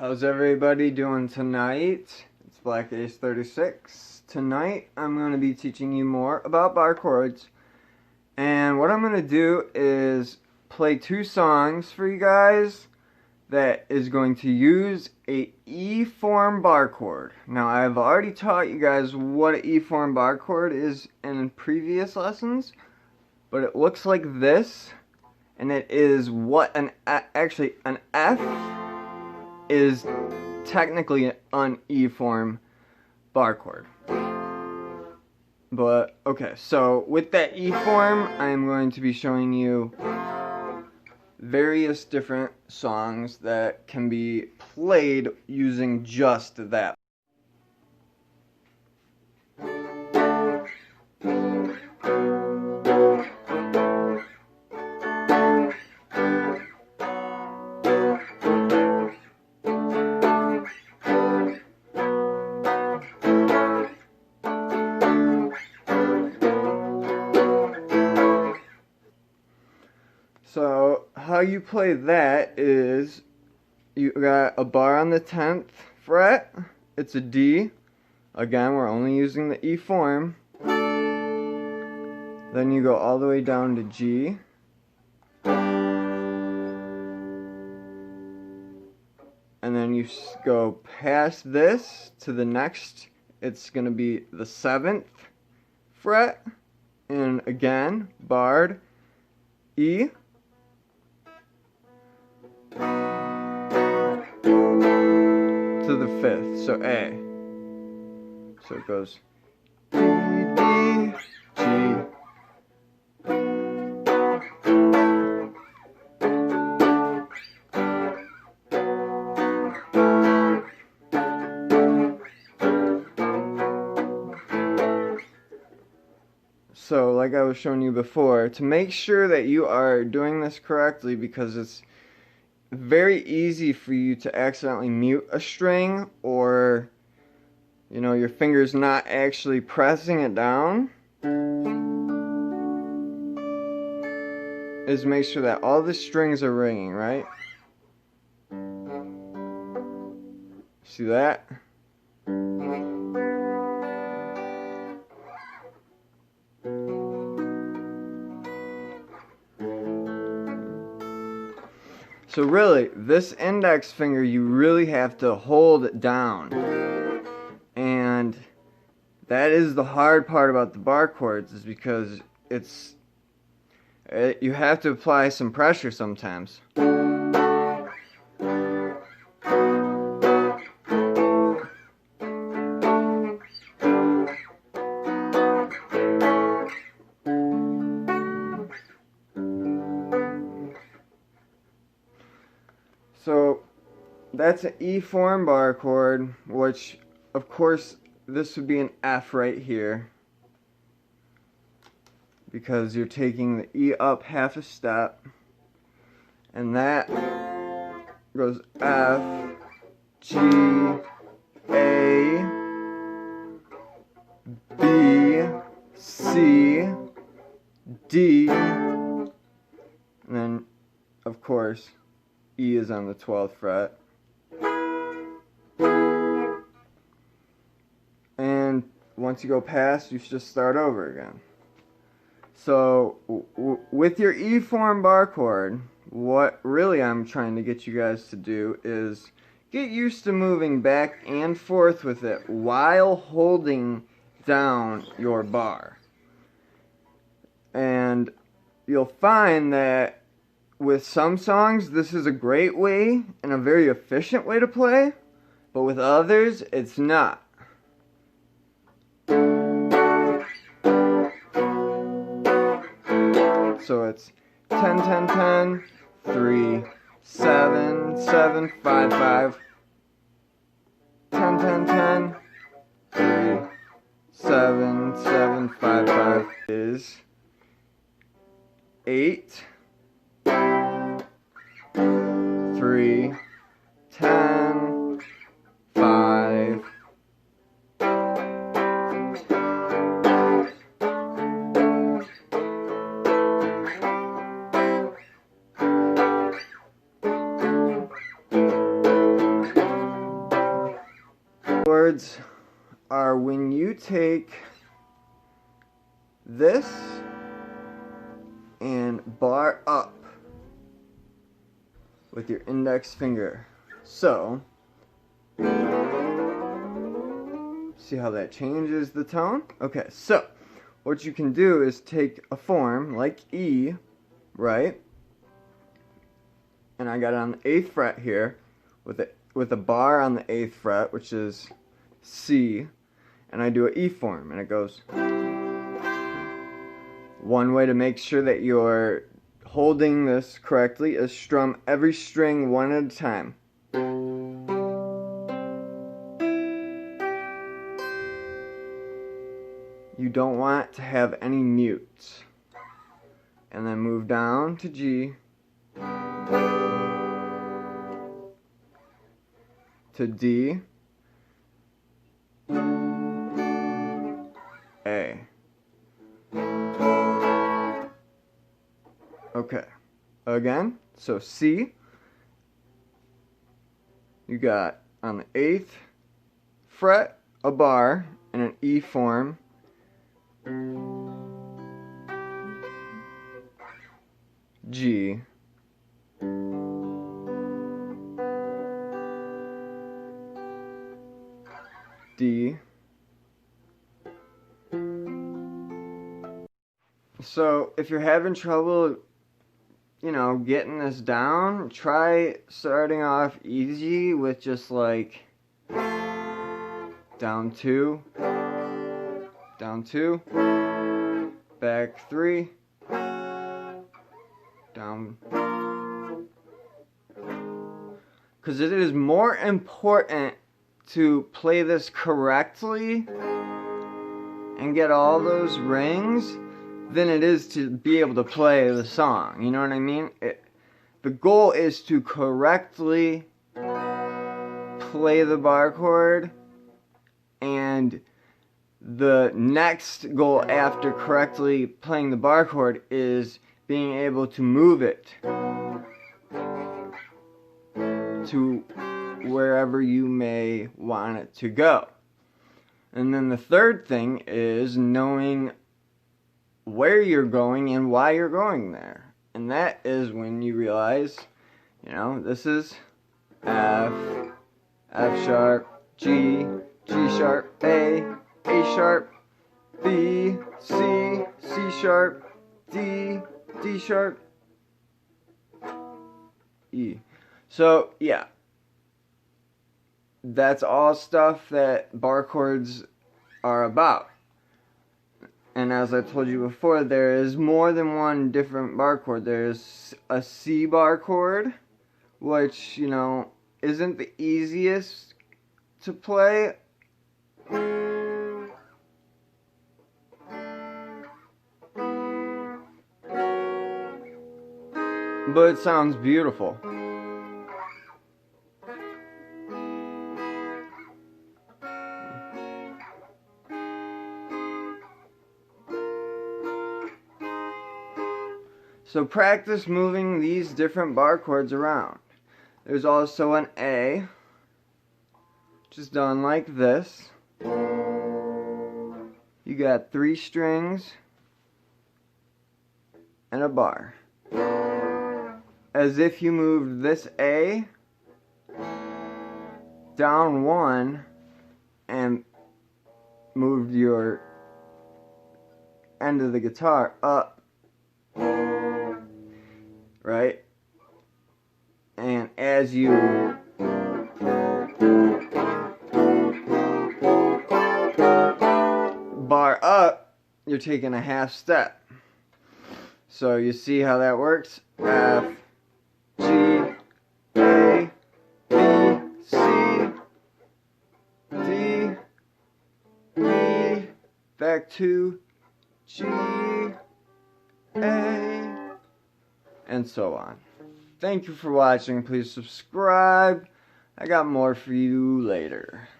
How's everybody doing tonight? It's Black Ace 36. Tonight I'm going to be teaching you more about bar chords. And what I'm going to do is play two songs for you guys that is going to use a E form bar chord. Now I've already taught you guys what an E form bar chord is in previous lessons, but it looks like this, and it is what an F is technically an E form bar chord. But okay, so with that E form, I'm going to be showing you various different songs that can be played using just that. So how you play that is you got a bar on the 10th fret, it's a D, again we're only using the E form, then you go all the way down to G, and then you go past this to the next, it's going to be the 7th fret, and again barred E, to the 5th, so A. So it goes D, D, G. So like I was showing you before, to make sure that you are doing this correctly, because it's very easy for you to accidentally mute a string, or you know, your fingers not actually pressing it down, is make sure that all the strings are ringing, right? See that? So really, this index finger you really have to hold it down. And that is the hard part about the bar chords, is because you have to apply some pressure sometimes. So that's an E form bar chord, which of course this would be an F right here, because you're taking the E up half a step, and that goes F, G, A, B, C, D, and then of course E is on the 12th fret. And once you go past, you just start over again. So with your E form bar chord, what really I'm trying to get you guys to do is get used to moving back and forth with it while holding down your bar. And you'll find that with some songs, this is a great way and a very efficient way to play, but with others, it's not. So it's 10, 10, 10, 3, 7, 7, 5, 5, 10, 10, 10, 3, 7, 7, 5, 5 is 8, 3, 10, 5, chords are when you take this and bar up with your index finger. So, see how that changes the tone? Okay, so what you can do is take a form like E, right? And I got it on the 8th fret here with a bar on the 8th fret, which is C, and I do an E form, and it goes. One way to make sure that you're holding this correctly is strum every string one at a time. You don't want to have any mutes. And then move down to G, to D, A. Okay, again, so C, you got on the 8th fret a bar in an E form, G, D. So if you're having trouble, getting this down, try starting off easy with just like down 2, down 2, back 3, down. Because it is more important to play this correctly and get all those rings than it is to be able to play the song. You know what I mean? The goal is to correctly play the bar chord, and the next goal after correctly playing the bar chord is being able to move it to wherever you may want it to go. And then the third thing is knowing where you're going and why you're going there. And that is when you realize, this is F, F sharp, G, G sharp, A sharp, B, C, C sharp, D, D sharp, E. So, yeah. That's all stuff that bar chords are about. And as I told you before, there is more than one different bar chord. There's a C bar chord, which, isn't the easiest to play. But it sounds beautiful. So practice moving these different bar chords around. There's also an A, which is done like this. You got 3 strings and a bar. As if you moved this A down 1 and moved your end of the guitar up. Right? And as you bar up, you're taking a half step. So you see how that works? F, G, A, B, C, D, E, back to G, A, and so on. Thank you for watching. Please subscribe. I got more for you later.